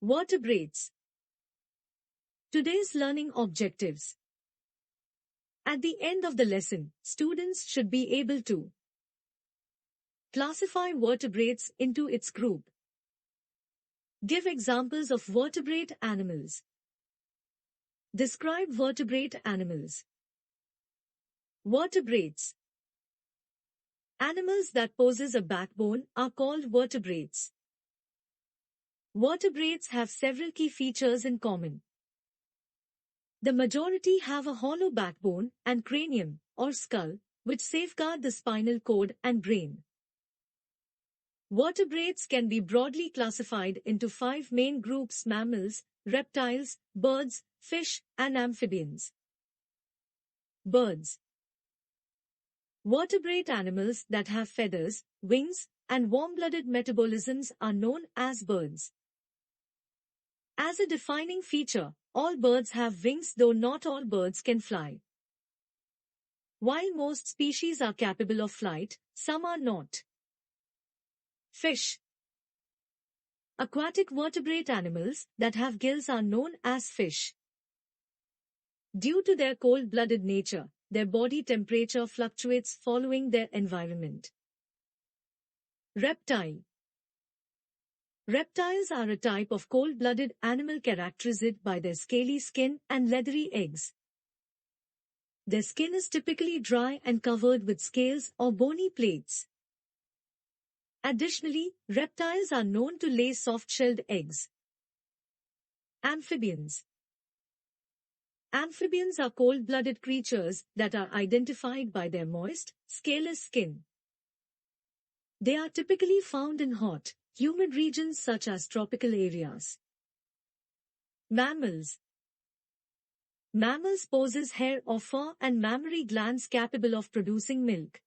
Vertebrates. Today's learning objectives. At the end of the lesson, students should be able to classify vertebrates into its group. Give examples of vertebrate animals. Describe vertebrate animals. Vertebrates. Animals that possess a backbone are called vertebrates. Vertebrates have several key features in common. The majority have a hollow backbone and cranium, or skull, which safeguard the spinal cord and brain. Vertebrates can be broadly classified into 5 main groups: mammals, reptiles, birds, fish, and amphibians. Birds. Vertebrate animals that have feathers, wings, and warm-blooded metabolisms are known as birds. As a defining feature, all birds have wings, though not all birds can fly. While most species are capable of flight, some are not. Fish. Aquatic vertebrate animals that have gills are known as fish. Due to their cold-blooded nature, their body temperature fluctuates following their environment. Reptile. Reptiles are a type of cold-blooded animal characterized by their scaly skin and leathery eggs. Their skin is typically dry and covered with scales or bony plates. Additionally, reptiles are known to lay soft-shelled eggs. Amphibians. Amphibians are cold-blooded creatures that are identified by their moist, scaleless skin. They are typically found in hot, humid regions such as tropical areas. Mammals. Mammals possess hair or fur and mammary glands capable of producing milk.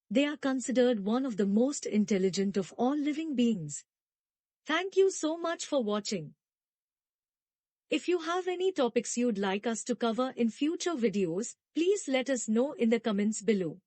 They are considered one of the most intelligent of all living beings. Thank you so much for watching. If you have any topics you'd like us to cover in future videos, please let us know in the comments below.